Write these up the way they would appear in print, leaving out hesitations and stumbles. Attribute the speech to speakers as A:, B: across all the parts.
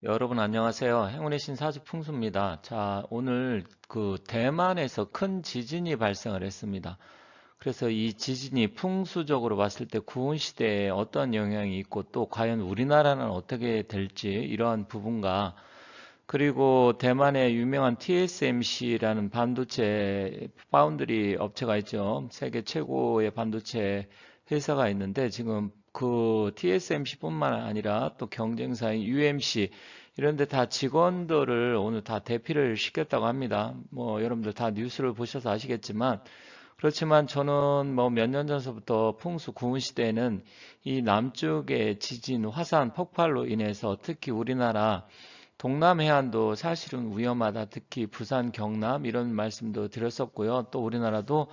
A: 여러분 안녕하세요. 행운의 신 사주 풍수입니다. 자, 오늘 대만에서 큰 지진이 발생을 했습니다. 그래서 이 지진이 풍수적으로 봤을 때 구은 시대에 어떤 영향이 있고 또 과연 우리나라는 어떻게 될지 이러한 부분과 그리고 대만의 유명한 TSMC라는 반도체 파운드리 업체가 있죠. 세계 최고의 반도체 회사가 있는데 지금 그 TSMC뿐만 아니라 또 경쟁사인 UMC 이런 데 다 직원들을 오늘 다 대피를 시켰다고 합니다. 뭐 여러분들 다 뉴스를 보셔서 아시겠지만 그렇지만 저는 뭐 몇 년 전서부터 풍수 구은 시대에는 이 남쪽의 지진, 화산, 폭발로 인해서 특히 우리나라 동남 해안도 사실은 위험하다. 특히 부산, 경남 이런 말씀도 드렸었고요. 또 우리나라도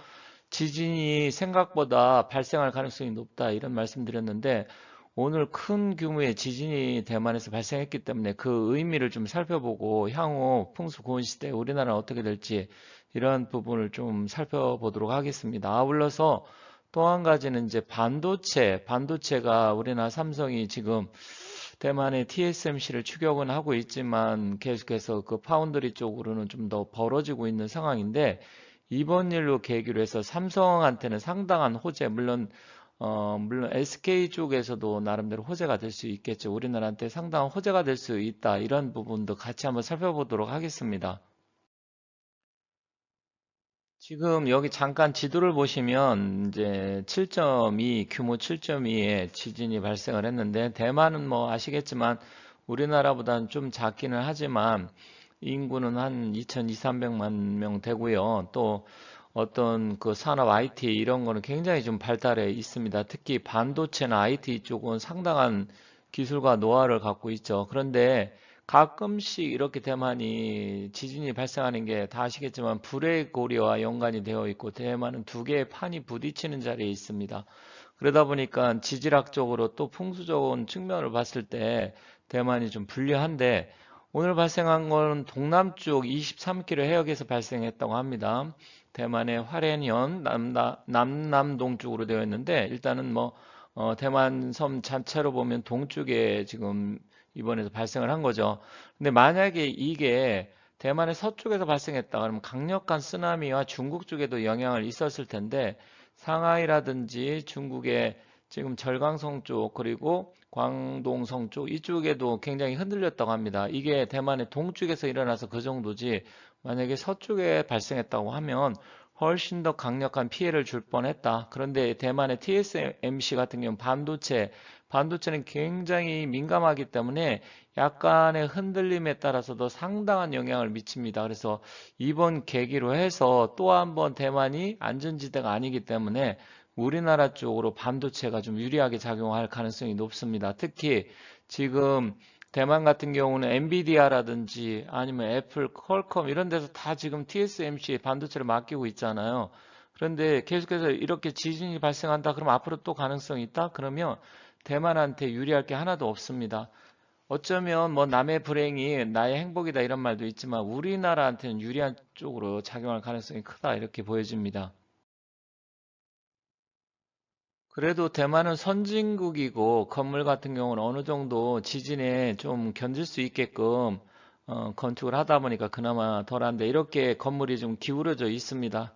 A: 지진이 생각보다 발생할 가능성이 높다. 이런 말씀 드렸는데 오늘 큰 규모의 지진이 대만에서 발생했기 때문에 그 의미를 좀 살펴보고 향후 풍수 고온 시대 우리나라는 어떻게 될지 이런 부분을 좀 살펴보도록 하겠습니다. 아울러서 또 한 가지는 이제 반도체가 우리나라 삼성이 지금 대만의 TSMC를 추격은 하고 있지만 계속해서 그 파운드리 쪽으로는 좀 더 벌어지고 있는 상황인데 이번 일로 계기로 해서 삼성한테는 상당한 호재, 물론 SK 쪽에서도 나름대로 호재가 될 수 있겠죠. 우리나라한테 상당한 호재가 될 수 있다. 이런 부분도 같이 한번 살펴보도록 하겠습니다. 지금 여기 잠깐 지도를 보시면 이제 7.2 규모 7.2의 지진이 발생을 했는데 대만은 뭐 아시겠지만 우리나라보다는 좀 작기는 하지만 인구는 한 2,200~300만 명 되고요. 또 어떤 그 산업 IT 이런 거는 굉장히 좀 발달해 있습니다. 특히 반도체나 IT 쪽은 상당한 기술과 노하우를 갖고 있죠. 그런데 가끔씩 이렇게 대만이 지진이 발생하는 게 다 아시겠지만 불의 고리와 연관이 되어 있고 대만은 두 개의 판이 부딪히는 자리에 있습니다. 그러다 보니까 지질학적으로 또 풍수적인 측면을 봤을 때 대만이 좀 불리한데 오늘 발생한 건 동남쪽 23km 해역에서 발생했다고 합니다. 대만의 화롄현 남남동 쪽으로 되어 있는데 일단은 뭐 대만 섬 자체로 보면 동쪽에 지금 이번에도 발생을 한 거죠. 근데 만약에 이게 대만의 서쪽에서 발생했다 그러면 강력한 쓰나미와 중국 쪽에도 영향을 있었을 텐데 상하이라든지 중국의 지금 절강성 쪽 그리고 광동성 쪽 이쪽에도 굉장히 흔들렸다고 합니다. 이게 대만의 동쪽에서 일어나서 그 정도지 만약에 서쪽에 발생했다고 하면 훨씬 더 강력한 피해를 줄 뻔했다. 그런데 대만의 TSMC 같은 경우는 반도체는 굉장히 민감하기 때문에 약간의 흔들림에 따라서도 상당한 영향을 미칩니다. 그래서 이번 계기로 해서 또 한번 대만이 안전지대가 아니기 때문에 우리나라 쪽으로 반도체가 좀 유리하게 작용할 가능성이 높습니다. 특히 지금 대만 같은 경우는 엔비디아라든지 아니면 애플, 퀄컴 이런 데서 다 지금 TSMC 반도체를 맡기고 있잖아요. 그런데 계속해서 이렇게 지진이 발생한다 그러면 앞으로 또 가능성이 있다? 그러면 대만한테 유리할 게 하나도 없습니다. 어쩌면 뭐 남의 불행이 나의 행복이다 이런 말도 있지만 우리나라한테는 유리한 쪽으로 작용할 가능성이 크다 이렇게 보여집니다. 그래도 대만은 선진국이고 건물 같은 경우는 어느 정도 지진에 좀 견딜 수 있게끔 건축을 하다 보니까 그나마 덜한데 이렇게 건물이 좀 기울어져 있습니다.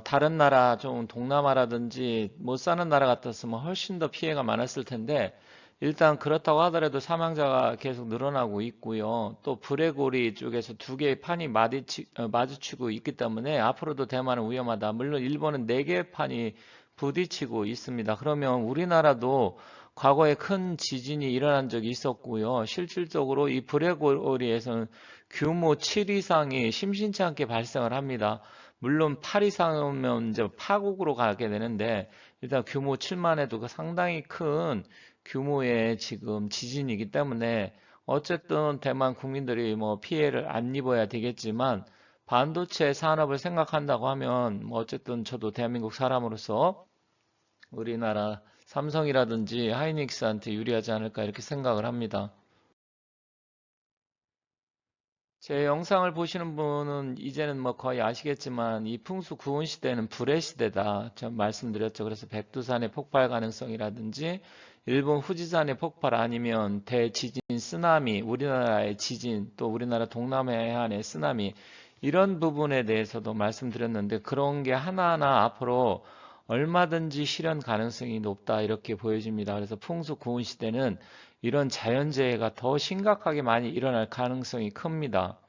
A: 다른 나라 좀 동남아라든지 못 사는 나라 같았으면 훨씬 더 피해가 많았을 텐데 일단 그렇다고 하더라도 사망자가 계속 늘어나고 있고요. 또 브레고리 쪽에서 두 개의 판이 마주치고 있기 때문에 앞으로도 대만은 위험하다. 물론 일본은 네 개의 판이 부딪히고 있습니다. 그러면 우리나라도 과거에 큰 지진이 일어난 적이 있었고요. 실질적으로 이 브레고리에서는 규모 7 이상이 심심치 않게 발생을 합니다. 물론 8 이상이면 이제 파국으로 가게 되는데 일단 규모 7만 해도 그 상당히 큰 규모의 지금 지진이기 때문에 어쨌든 대만 국민들이 뭐 피해를 안 입어야 되겠지만 반도체 산업을 생각한다고 하면 뭐 어쨌든 저도 대한민국 사람으로서 우리나라 삼성이라든지 하이닉스한테 유리하지 않을까 이렇게 생각을 합니다. 제 영상을 보시는 분은 이제는 뭐 거의 아시겠지만 이 풍수 구은 시대는 불의 시대다. 전 말씀드렸죠. 그래서 백두산의 폭발 가능성이라든지 일본 후지산의 폭발 아니면 대지진 쓰나미, 우리나라의 지진, 또 우리나라 동남해안의 쓰나미 이런 부분에 대해서도 말씀드렸는데 그런 게 하나하나 앞으로 얼마든지 실현 가능성이 높다 이렇게 보여집니다. 그래서 풍수 구은 시대는 이런 자연재해가 더 심각하게 많이 일어날 가능성이 큽니다.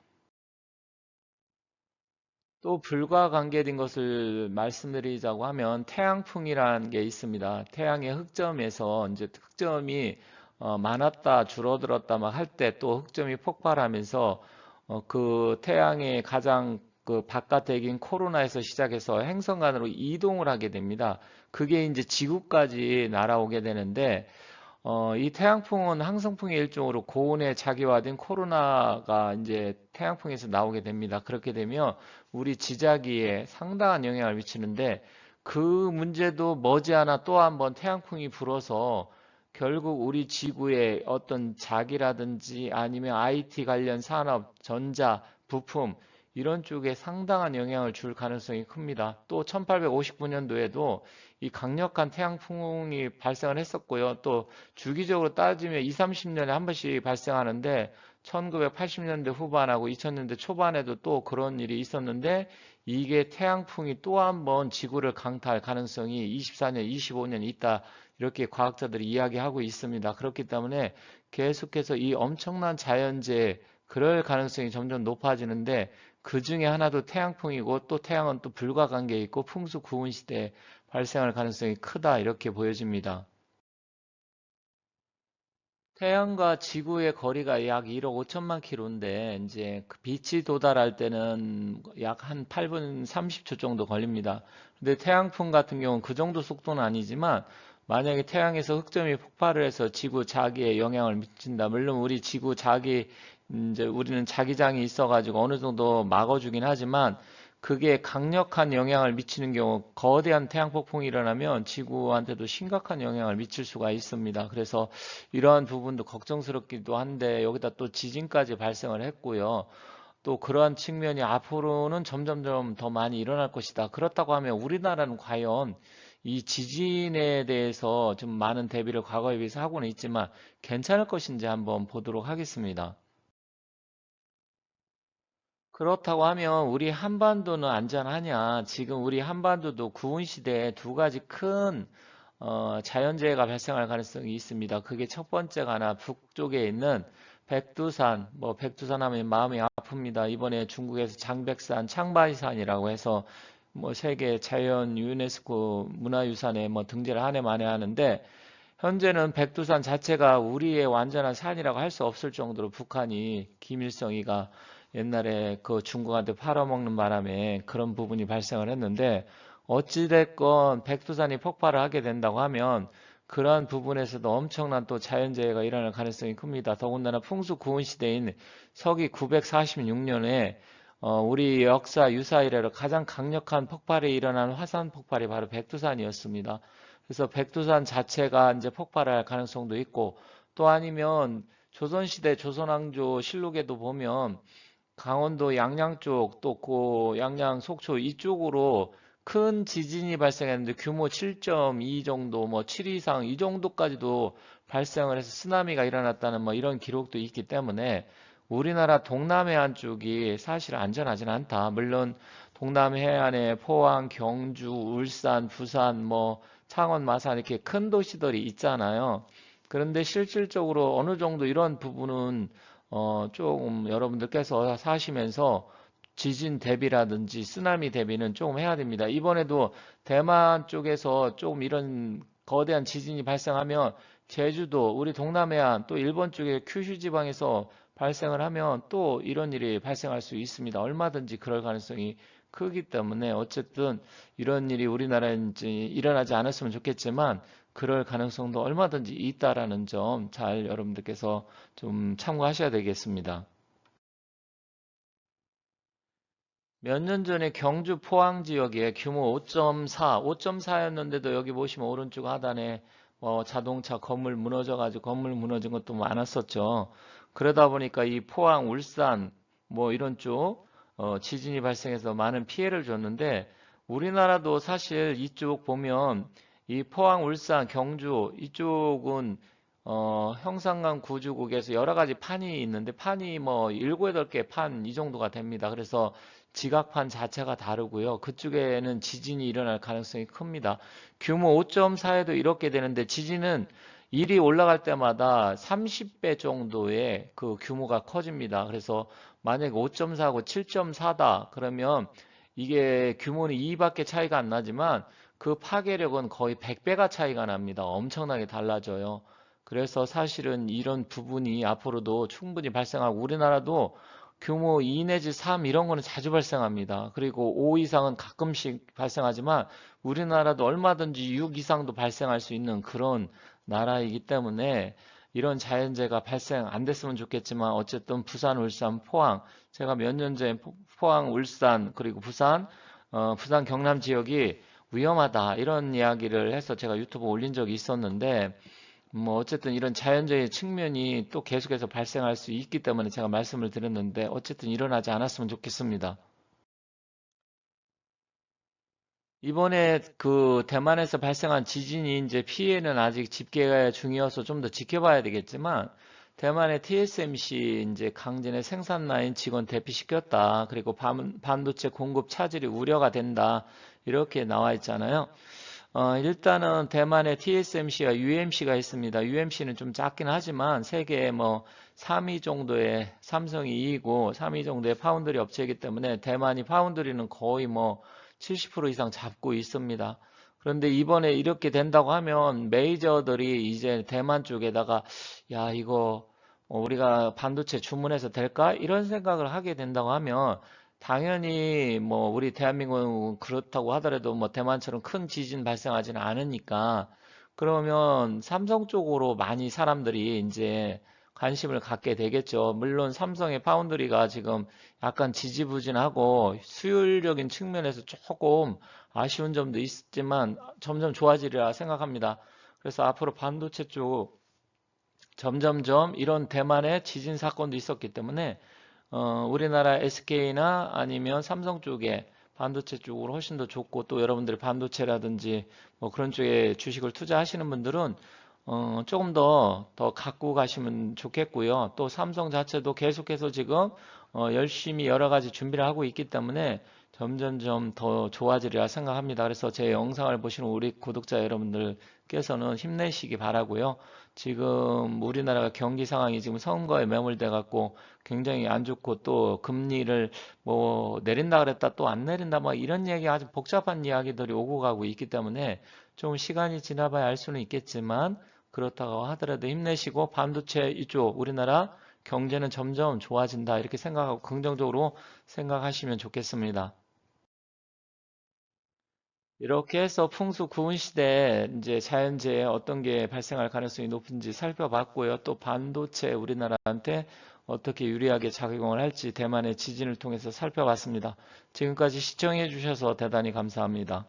A: 또 불과 관계된 것을 말씀드리자고 하면 태양풍이라는 게 있습니다. 태양의 흑점에서 이제 흑점이 많았다 줄어들었다 막 할 때 또 흑점이 폭발하면서 그 태양의 가장 그 바깥액인 코로나에서 시작해서 행성간으로 이동을 하게 됩니다. 그게 이제 지구까지 날아오게 되는데 이 태양풍은 항성풍의 일종으로 고온에 자기화된 코로나가 이제 태양풍에서 나오게 됩니다. 그렇게 되면 우리 지자기에 상당한 영향을 미치는데 그 문제도 머지않아 또 한번 태양풍이 불어서 결국 우리 지구의 어떤 자기라든지 아니면 IT 관련 산업, 전자, 부품 이런 쪽에 상당한 영향을 줄 가능성이 큽니다. 또 1859년도에도 이 강력한 태양풍이 발생을 했었고요. 또 주기적으로 따지면 2, 30년에 한 번씩 발생하는데 1980년대 후반하고 2000년대 초반에도 또 그런 일이 있었는데 이게 태양풍이 또 한 번 지구를 강타할 가능성이 24년, 25년 있다. 이렇게 과학자들이 이야기하고 있습니다. 그렇기 때문에 계속해서 이 엄청난 자연재해 그럴 가능성이 점점 높아지는데 그 중에 하나도 태양풍이고 또 태양은 또 불과 관계 있고 풍수 구은 시대에 발생할 가능성이 크다 이렇게 보여집니다. 태양과 지구의 거리가 약 1억 5천만 킬로인데 이제 그 빛이 도달할 때는 약 한 8분 30초 정도 걸립니다. 근데 태양풍 같은 경우는 그 정도 속도는 아니지만 만약에 태양에서 흑점이 폭발을 해서 지구 자기에 영향을 미친다. 물론 우리 지구 자기 이제 우리는 자기장이 있어가지고 어느 정도 막아주긴 하지만 그게 강력한 영향을 미치는 경우 거대한 태양 폭풍이 일어나면 지구한테도 심각한 영향을 미칠 수가 있습니다. 그래서 이러한 부분도 걱정스럽기도 한데 여기다 또 지진까지 발생을 했고요. 또 그러한 측면이 앞으로는 점점점 더 많이 일어날 것이다. 그렇다고 하면 우리나라는 과연 이 지진에 대해서 좀 많은 대비를 과거에 비해서 하고는 있지만 괜찮을 것인지 한번 보도록 하겠습니다. 그렇다고 하면 우리 한반도는 안전하냐? 지금 우리 한반도도 구은 시대에 두 가지 큰 자연재해가 발생할 가능성이 있습니다. 그게 첫 번째가 하나 북쪽에 있는 백두산, 뭐 백두산 하면 마음이 아픕니다. 이번에 중국에서 장백산, 창바이산이라고 해서 뭐 세계 자연 유네스코 문화유산에 뭐 등재를 한 해 만에 하는데 현재는 백두산 자체가 우리의 완전한 산이라고 할 수 없을 정도로 북한이 김일성이가 옛날에 그 중국한테 팔아먹는 바람에 그런 부분이 발생을 했는데 어찌됐건 백두산이 폭발을 하게 된다고 하면 그러한 부분에서도 엄청난 또 자연재해가 일어날 가능성이 큽니다. 더군다나 풍수 구은 시대인 서기 946년에 우리 역사 유사 이래로 가장 강력한 폭발이 일어난 화산 폭발이 바로 백두산이었습니다. 그래서 백두산 자체가 이제 폭발할 가능성도 있고 또 아니면 조선시대 조선왕조 실록에도 보면 강원도 양양 쪽, 또 그 양양 속초 이쪽으로 큰 지진이 발생했는데 규모 7.2 정도, 뭐 7 이상 이 정도까지도 발생을 해서 쓰나미가 일어났다는 뭐 이런 기록도 있기 때문에 우리나라 동남해안 쪽이 사실 안전하진 않다. 물론 동남해안에 포항, 경주, 울산, 부산, 뭐 창원, 마산 이렇게 큰 도시들이 있잖아요. 그런데 실질적으로 어느 정도 이런 부분은 조금 여러분들께서 사시면서 지진 대비라든지 쓰나미 대비는 조금 해야 됩니다. 이번에도 대만 쪽에서 조금 이런 거대한 지진이 발생하면 제주도, 우리 동남해안, 또 일본 쪽의 큐슈 지방에서 발생을 하면 또 이런 일이 발생할 수 있습니다. 얼마든지 그럴 가능성이 크기 때문에 어쨌든 이런 일이 우리나라에 이제 일어나지 않았으면 좋겠지만 그럴 가능성도 얼마든지 있다라는 점 잘 여러분들께서 좀 참고하셔야 되겠습니다. 몇 년 전에 경주 포항 지역에 규모 5.4, 5.4였는데도 여기 보시면 오른쪽 하단에 자동차 건물 무너져가지고 건물 무너진 것도 많았었죠. 그러다 보니까 이 포항, 울산, 뭐 이런 쪽 지진이 발생해서 많은 피해를 줬는데 우리나라도 사실 이쪽 보면 이 포항, 울산, 경주 이쪽은 형산강 구주국에서 여러 가지 판이 있는데 판이 뭐 7, 8개 판 이 정도가 됩니다. 그래서 지각판 자체가 다르고요. 그쪽에는 지진이 일어날 가능성이 큽니다. 규모 5.4에도 이렇게 되는데 지진은 일이 올라갈 때마다 30배 정도의 그 규모가 커집니다. 그래서 만약에 5.4하고 7.4다 그러면 이게 규모는 2밖에 차이가 안 나지만 그 파괴력은 거의 100배가 차이가 납니다. 엄청나게 달라져요. 그래서 사실은 이런 부분이 앞으로도 충분히 발생하고 우리나라도 규모 2 내지 3 이런 거는 자주 발생합니다. 그리고 5 이상은 가끔씩 발생하지만 우리나라도 얼마든지 6 이상도 발생할 수 있는 그런 나라이기 때문에 이런 자연재해가 발생 안 됐으면 좋겠지만 어쨌든 부산, 울산, 포항 제가 몇 년 전에 포항, 울산 그리고 부산, 부산 경남 지역이 위험하다 이런 이야기를 해서 제가 유튜브 올린 적이 있었는데 뭐 어쨌든 이런 자연재해 측면이 또 계속해서 발생할 수 있기 때문에 제가 말씀을 드렸는데 어쨌든 일어나지 않았으면 좋겠습니다. 이번에 그 대만에서 발생한 지진이 이제 피해는 아직 집계 중이어서 좀 더 지켜봐야 되겠지만 대만의 TSMC 이제 강진의 생산 라인 직원 대피시켰다. 그리고 반도체 공급 차질이 우려가 된다. 이렇게 나와 있잖아요. 일단은 대만의 TSMC와 UMC가 있습니다. UMC는 좀 작긴 하지만 세계에 뭐 3위 정도의 삼성이 2위고 3위 정도의 파운드리 업체이기 때문에 대만이 파운드리는 거의 뭐 70% 이상 잡고 있습니다. 그런데 이번에 이렇게 된다고 하면 메이저들이 이제 대만 쪽에다가 야 이거 우리가 반도체 주문해서 될까? 이런 생각을 하게 된다고 하면 당연히 뭐 우리 대한민국은 그렇다고 하더라도 뭐 대만처럼 큰 지진 발생하지는 않으니까 그러면 삼성 쪽으로 많이 사람들이 이제 관심을 갖게 되겠죠. 물론 삼성의 파운드리가 지금 약간 지지부진하고 수율적인 측면에서 조금 아쉬운 점도 있지만 점점 좋아지리라 생각합니다. 그래서 앞으로 반도체 쪽 점점점 이런 대만의 지진 사건도 있었기 때문에 우리나라 SK나 아니면 삼성 쪽에 반도체 쪽으로 훨씬 더 좋고 또 여러분들이 반도체라든지 뭐 그런 쪽에 주식을 투자하시는 분들은 조금 더 갖고 가시면 좋겠고요. 또 삼성 자체도 계속해서 지금 열심히 여러 가지 준비를 하고 있기 때문에 점점점 더 좋아지리라 생각합니다. 그래서 제 영상을 보시는 우리 구독자 여러분들께서는 힘내시기 바라고요. 지금 우리나라가 경기 상황이 지금 선거에 매몰돼 갖고 굉장히 안 좋고 또 금리를 뭐 내린다 그랬다 또 안 내린다 막 이런 얘기 아주 복잡한 이야기들이 오고 가고 있기 때문에 좀 시간이 지나봐야 알 수는 있겠지만 그렇다고 하더라도 힘내시고 반도체 이쪽 우리나라 경제는 점점 좋아진다 이렇게 생각하고 긍정적으로 생각하시면 좋겠습니다. 이렇게 해서 풍수 구은 시대에 이제 자연재해 어떤 게 발생할 가능성이 높은지 살펴봤고요. 또 반도체 우리나라한테 어떻게 유리하게 작용을 할지 대만의 지진을 통해서 살펴봤습니다. 지금까지 시청해 주셔서 대단히 감사합니다.